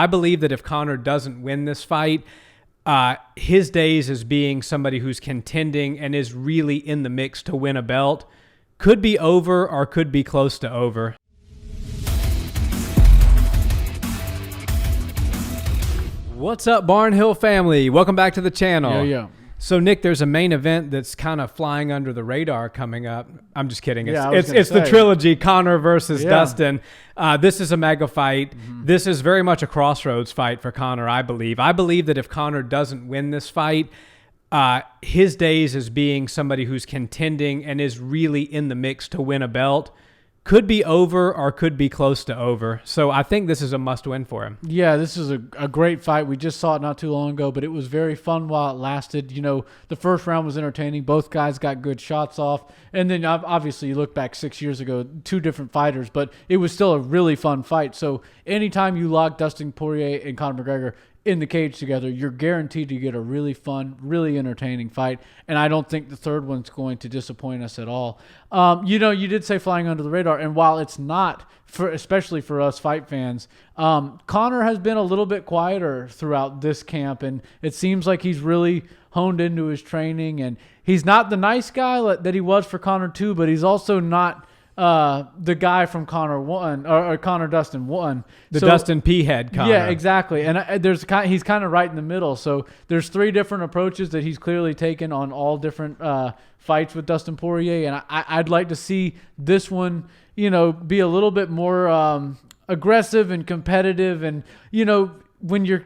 I believe that if Conor doesn't win this fight, his days as being somebody who's contending and is really in the mix to win a belt could be over or could be close to over. What's up, Barnhill family? Welcome back to the channel. Yeah. So, Nick, there's a main event that's kind of flying under the radar coming up. I'm just kidding. It's the Trilogy, Conor versus Dustin. This is a mega fight. Mm-hmm. This is very much a crossroads fight for Conor, I believe. I believe that if Conor doesn't win this fight, his days as being somebody who's contending and is really in the mix to win a belt could be over or could be close to over. So I think this is a must-win for him. Yeah, this is a great fight. We just saw it not too long ago, but it was very fun while it lasted. You know, the first round was entertaining. Both guys got good shots off. And then obviously you look back 6 years ago, two different fighters, but it was still a really fun fight. So anytime you lock Dustin Poirier and Conor McGregor in the cage together, you're guaranteed to get a really fun, really entertaining fight. And I don't think the third one's going to disappoint us at all. You did say flying under the radar, and while it's not, especially for us fight fans, Conor has been a little bit quieter throughout this camp, and it seems like he's really honed into his training, and he's not the nice guy that he was for Conor 2, but he's also not the guy from Conor 1 or Conor Dustin 1. The Dustin P head Conor. Yeah, exactly. And he's kind of right in the middle. So there's three different approaches that he's clearly taken on all different fights with Dustin Poirier. And I'd like to see this one, be a little bit more aggressive and competitive. And, when you're,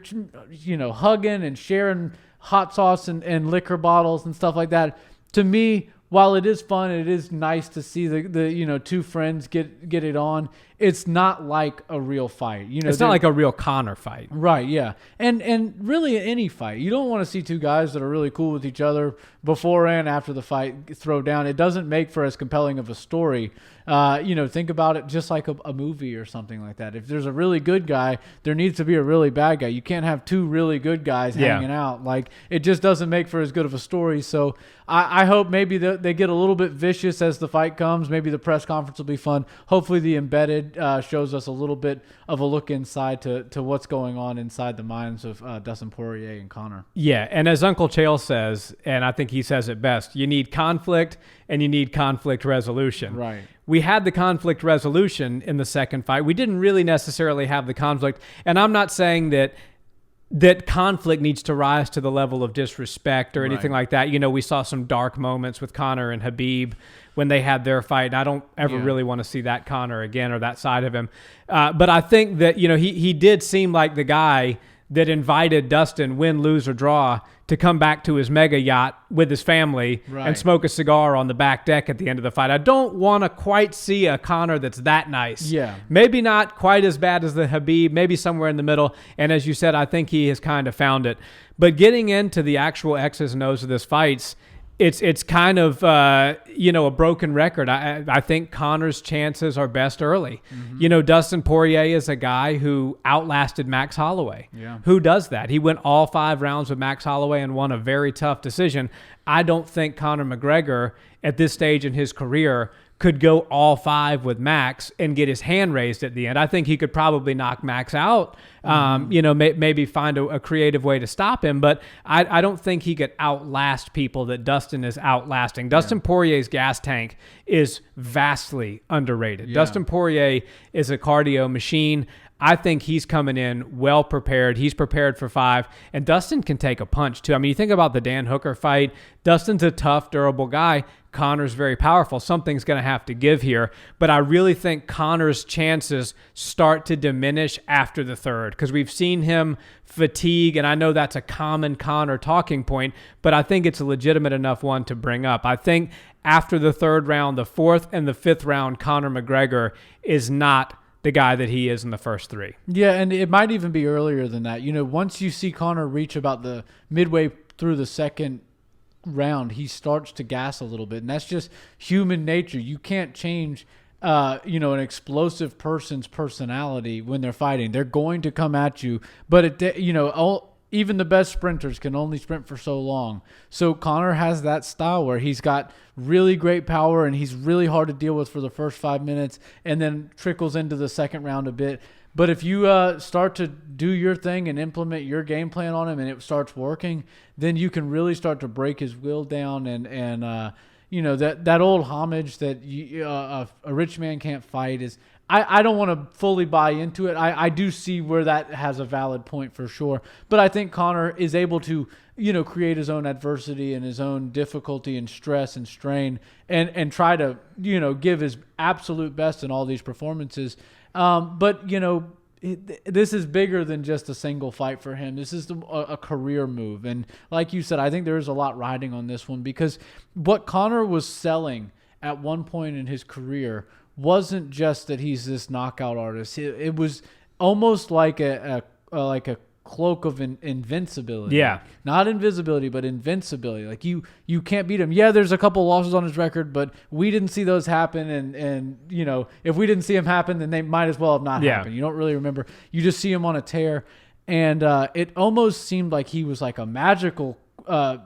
hugging and sharing hot sauce and liquor bottles and stuff like that, to me, while it is fun, it is nice to see the two friends get it on. It's not like a real fight. It's not like a real Conor fight. Right, yeah. And really any fight. You don't want to see two guys that are really cool with each other before and after the fight throw down. It doesn't make for as compelling of a story. Think about it just like a movie or something like that. If there's a really good guy, there needs to be a really bad guy. You can't have two really good guys hanging out. Like, it just doesn't make for as good of a story. So I hope maybe they get a little bit vicious as the fight comes. Maybe the press conference will be fun. Hopefully the embedded shows us a little bit of a look inside to what's going on inside the minds of Dustin Poirier and Conor. Yeah, and as Uncle Chael says, and I think he says it best, you need conflict and you need conflict resolution. Right. We had the conflict resolution in the second fight. We didn't really necessarily have the conflict, and I'm not saying that conflict needs to rise to the level of disrespect or anything like that. We saw some dark moments with Conor and Khabib when they had their fight, and I don't ever really want to see that Conor again or that side of him. But I think that, he did seem like the guy that invited Dustin, win, lose, or draw, to come back to his mega yacht with his family and smoke a cigar on the back deck at the end of the fight. I don't want to quite see a Conor that's that nice. Yeah. Maybe not quite as bad as the Khabib, maybe somewhere in the middle. And as you said, I think he has kind of found it. But getting into the actual X's and O's of this fights, it's kind of a broken record. I think Conor's chances are best early. Mm-hmm. Dustin Poirier is a guy who outlasted Max Holloway. Yeah. Who does that? He went all 5 rounds with Max Holloway and won a very tough decision. I don't think Conor McGregor at this stage in his career could go all 5 with Max and get his hand raised at the end. I think he could probably knock Max out, maybe find a creative way to stop him, but I don't think he could outlast people that Dustin is outlasting. Dustin Poirier's gas tank is vastly underrated. Yeah. Dustin Poirier is a cardio machine. I think he's coming in well prepared. He's prepared for 5. And Dustin can take a punch, too. I mean, you think about the Dan Hooker fight. Dustin's a tough, durable guy. Conor's very powerful. Something's going to have to give here. But I really think Conor's chances start to diminish after the third, because we've seen him fatigue, and I know that's a common Conor talking point, but I think it's a legitimate enough one to bring up. I think after the third round, the fourth and the fifth round, Conor McGregor is not the guy that he is in the first 3. Yeah, and it might even be earlier than that. Once you see Conor reach about the midway through the second round, he starts to gas a little bit, and that's just human nature. You can't change an explosive person's personality when they're fighting. They're going to come at you, but even the best sprinters can only sprint for so long. So Conor has that style where he's got really great power and he's really hard to deal with for the first 5 minutes and then trickles into the second round a bit. But if you start to do your thing and implement your game plan on him and it starts working, then you can really start to break his will down and you know, that old homage that a rich man can't fight is. I don't want to fully buy into it. I do see where that has a valid point for sure. But I think Conor is able to, you know, create his own adversity and his own difficulty and stress and strain and try to, you know, give his absolute best in all these performances. But, you know, this is bigger than just a single fight for him. This is a career move. And like you said, I think there is a lot riding on this one because what Conor was selling at one point in his career wasn't just that he's this knockout artist. It was almost like a cloak of invincibility. Yeah. Not invisibility, but invincibility. Like you can't beat him. Yeah, there's a couple losses on his record, but we didn't see those happen. And you know, if we didn't see him happen, then they might as well have not happened. You don't really remember. You just see him on a tear. And it almost seemed like he was like a magical, out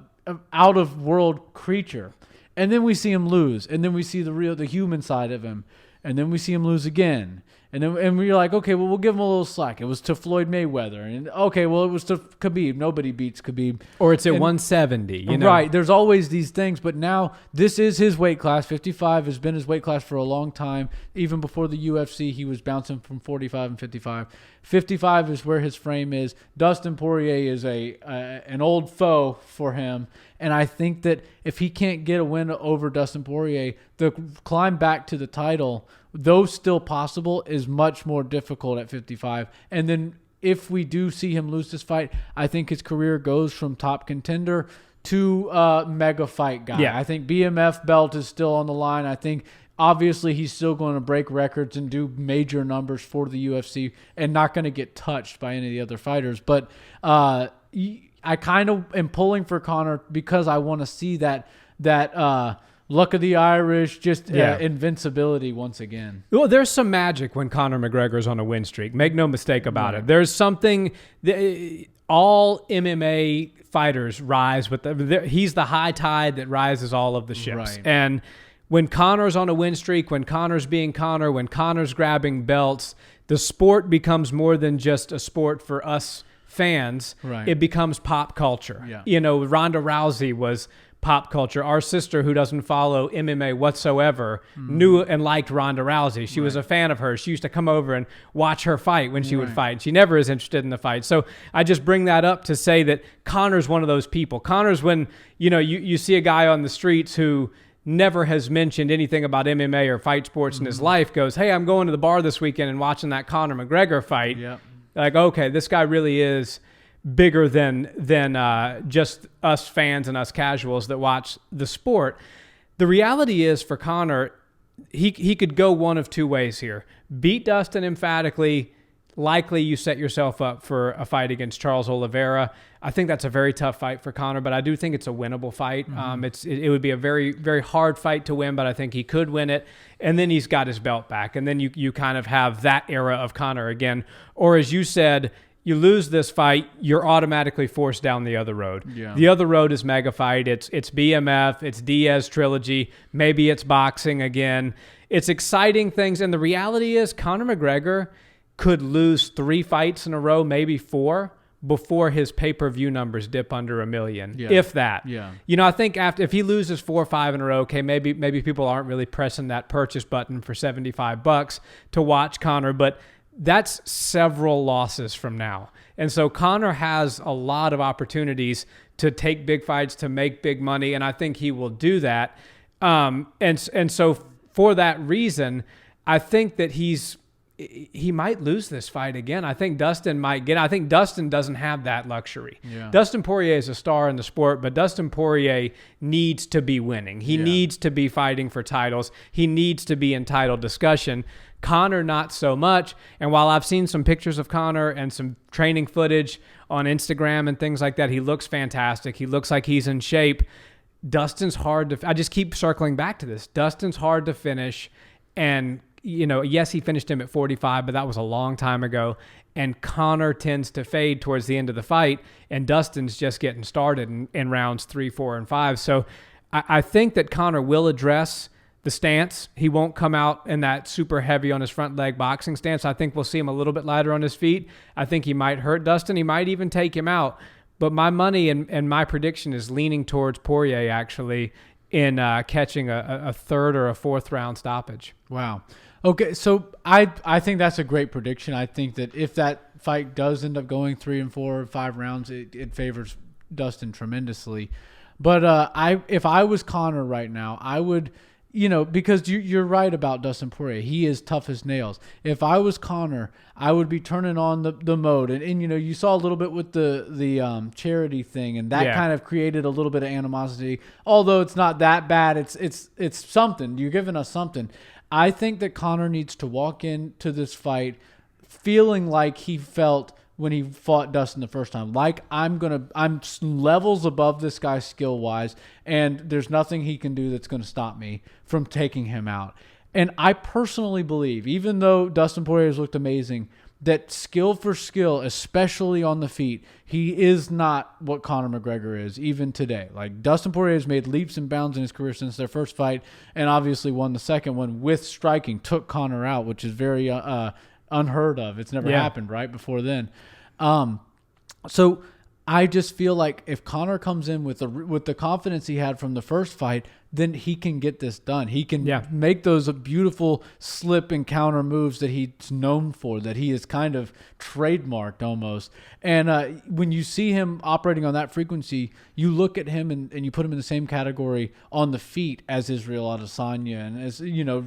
of world creature. And then we see him lose. And then we see the human side of him. And then we see him lose again. And we're like, okay, well, we'll give him a little slack. It was to Floyd Mayweather. And okay, well, it was to Khabib. Nobody beats Khabib. Or it's at 170, you know? Right. There's always these things. But now this is his weight class. 55 has been his weight class for a long time. Even before the UFC, he was bouncing from 45 and 55. 55 is where his frame is. Dustin Poirier is an old foe for him. And I think that if he can't get a win over Dustin Poirier, the climb back to the title, though still possible, is much more difficult at 55. And then if we do see him lose this fight, I think his career goes from top contender to mega fight guy. Yeah. I think BMF belt is still on the line. I think obviously he's still going to break records and do major numbers for the UFC and not going to get touched by any of the other fighters. But I kind of am pulling for Conor because I want to see that luck of the Irish, just invincibility once again. Well, there's some magic when Conor McGregor's on a win streak. Make no mistake about it. There's something all MMA fighters rise with. He's the high tide that rises all of the ships. Right. And when Conor's on a win streak, when Conor's being Conor, when Conor's grabbing belts, the sport becomes more than just a sport for us fans. Right. It becomes pop culture. Yeah. You know, Ronda Rousey was pop culture. Our sister, who doesn't follow MMA whatsoever, knew and liked Ronda Rousey. She was a fan of hers. She used to come over and watch her fight when she would fight. She never is interested in the fight. So I just bring that up to say that Conor's one of those people. Conor's when, you know, you see a guy on the streets who never has mentioned anything about MMA or fight sports in his life, goes, hey, I'm going to the bar this weekend and watching that Conor McGregor fight. Yep. Like, okay, this guy really is bigger than just us fans and us casuals that watch the sport. The reality is for Conor, he could go one of two ways here. Beat Dustin emphatically. Likely you set yourself up for a fight against Charles Oliveira. I think that's a very tough fight for Conor, but I do think it's a winnable fight. It would be a very, very hard fight to win, but I think he could win it. And then he's got his belt back. And then you kind of have that era of Conor again. Or as you said, you lose this fight, you're automatically forced down the other road. Yeah. The other road is mega fight. It's BMF. It's Diaz Trilogy. Maybe it's boxing again. It's exciting things. And the reality is Conor McGregor could lose 3 fights in a row, maybe 4, before his pay-per-view numbers dip under 1 million, if that. Yeah. You know, I think if he loses 4 or 5 in a row, okay, maybe people aren't really pressing that purchase button for $75 to watch Conor, but that's several losses from now. And so Conor has a lot of opportunities to take big fights, to make big money, and I think he will do that. And so for that reason, I think that he might lose this fight again. I think Dustin might get. I think Dustin doesn't have that luxury. Yeah. Dustin Poirier is a star in the sport, but Dustin Poirier needs to be winning. He needs to be fighting for titles. He needs to be in title discussion. Conor, not so much. And while I've seen some pictures of Conor and some training footage on Instagram and things like that, he looks fantastic. He looks like he's in shape. Dustin's hard to. I just keep circling back to this. Dustin's hard to finish, and you know, yes, he finished him at 45, but that was a long time ago. And Conor tends to fade towards the end of the fight, and Dustin's just getting started in rounds 3, 4, and 5. So I think that Conor will address the stance. He won't come out in that super heavy on his front leg boxing stance. I think we'll see him a little bit lighter on his feet. I think he might hurt Dustin. He might even take him out. But my money and my prediction is leaning towards Poirier actually in catching a third or a fourth round stoppage. Wow. Okay, so I think that's a great prediction. I think that if that fight does end up going 3 and 4 or 5 rounds, it favors Dustin tremendously. But if I was Conor right now, I would, because you're right about Dustin Poirier. He is tough as nails. If I was Conor, I would be turning on the mode. And you saw a little bit with the charity thing, and that kind of created a little bit of animosity. Although it's not that bad, it's something. You're giving us something. I think that Conor needs to walk into this fight feeling like he felt when he fought Dustin the first time. Like, I'm levels above this guy skill-wise, and there's nothing he can do that's going to stop me from taking him out. And I personally believe, even though Dustin Poirier has looked amazing, that skill for skill, especially on the feet, he is not what Conor McGregor is, even today. Like, Dustin Poirier has made leaps and bounds in his career since their first fight, and obviously won the second one with striking, took Conor out, which is very unheard of. It's never happened right before then. So I just feel like if Conor comes in with the confidence he had from the first fight, then he can get this done. He can make those beautiful slip and counter moves that he's known for, that he is kind of trademarked almost. And when you see him operating on that frequency, you look at him and you put him in the same category on the feet as Israel Adesanya and as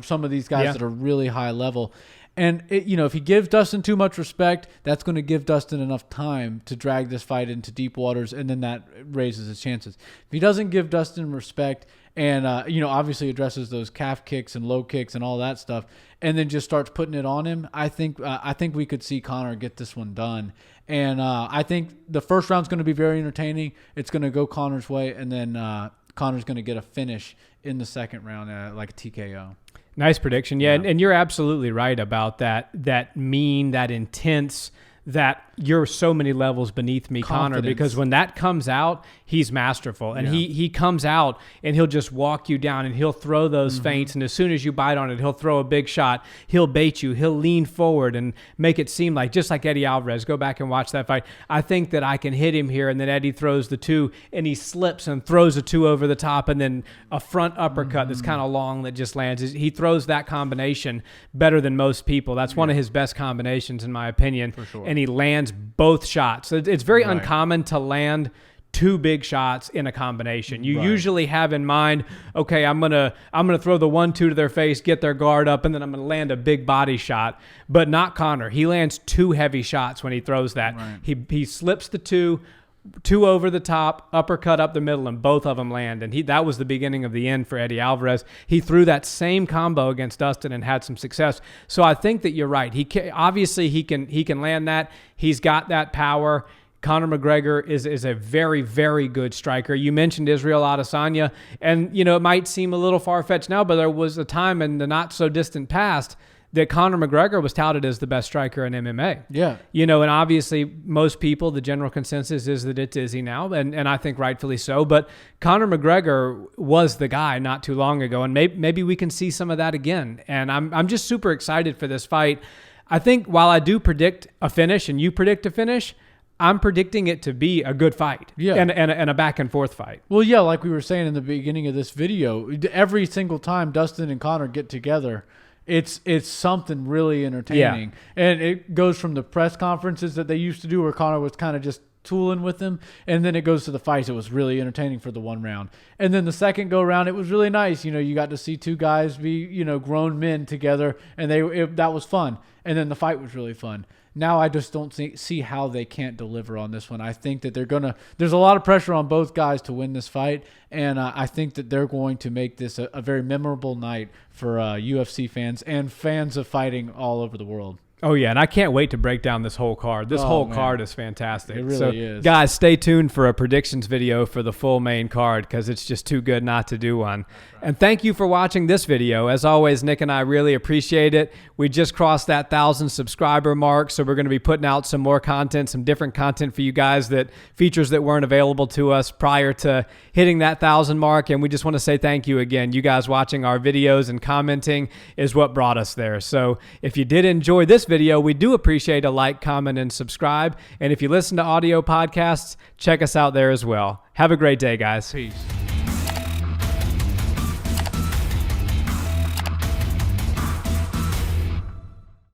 some of these guys that are really high level. And if he gives Dustin too much respect, that's going to give Dustin enough time to drag this fight into deep waters, and then that raises his chances. If he doesn't give Dustin respect and obviously addresses those calf kicks and low kicks and all that stuff, and then just starts putting it on him, I think we could see Conor get this one done. And I think the first round's going to be very entertaining. It's going to go Conor's way, and then Conor's going to get a finish in the second round, like a TKO. Nice prediction. Yeah. And you're absolutely right about that mean, that intense, that you're so many levels beneath me, Conor, because when that comes out, he's masterful. And he comes out and he'll just walk you down and he'll throw those feints. And as soon as you bite on it, he'll throw a big shot. He'll bait you. He'll lean forward and make it seem like, just like Eddie Alvarez. Go back and watch that fight. I think that I can hit him here. And then Eddie throws the 2 and he slips and throws a 2 over the top, and then a front uppercut that's kind of long that just lands. He throws that combination better than most people. That's one of his best combinations, in my opinion. For sure. And he lands both shots. It's very uncommon to land 2 big shots in a combination. You usually have in mind, okay, I'm gonna throw the 1-2 to their face, get their guard up, and then I'm gonna land a big body shot. But not Conor. He lands 2 heavy shots when he throws that. Right. He slips the 2 over the top, uppercut up the middle, and both of them land. And that was the beginning of the end for Eddie Alvarez. He threw that same combo against Dustin and had some success. So I think that you're right. He can land that. He's got that power. Conor McGregor is a very, very good striker. You mentioned Israel Adesanya, and it might seem a little far-fetched now, but there was a time in the not-so-distant past that Conor McGregor was touted as the best striker in MMA. Yeah. And obviously most people, the general consensus is that it's Izzy now, and I think rightfully so. But Conor McGregor was the guy not too long ago, and maybe we can see some of that again. And I'm just super excited for this fight. I think while I do predict a finish and you predict a finish, I'm predicting it to be a good fight and a back-and-forth fight. Well, yeah, like we were saying in the beginning of this video, every single time Dustin and Conor get together, it's something really entertaining. Yeah. And it goes from the press conferences that they used to do where Conor was kind of just tooling with him, and then it goes to the fights. It was really entertaining for the one round. And then the second go around, it was really nice. You got to see 2 guys be, grown men together, and that was fun. And then the fight was really fun. Now I just don't see how they can't deliver on this one. I think that there's a lot of pressure on both guys to win this fight, and I think that they're going to make this a very memorable night for UFC fans and fans of fighting all over the world. Oh, yeah, and I can't wait to break down this whole card. This whole man. card is fantastic. It really is. Guys, stay tuned for a predictions video for the full main card because it's just too good not to do one. And thank you for watching this video. As always, Nick and I really appreciate it. We just crossed that 1,000 subscriber mark, so we're going to be putting out some more content, some different content for you guys, that features that weren't available to us prior to hitting that 1,000 mark. And we just want to say thank you again. You guys watching our videos and commenting is what brought us there. So if you did enjoy this video, we do appreciate a like, comment, and subscribe. And if you listen to audio podcasts, check us out there as well. Have a great day, guys. Peace.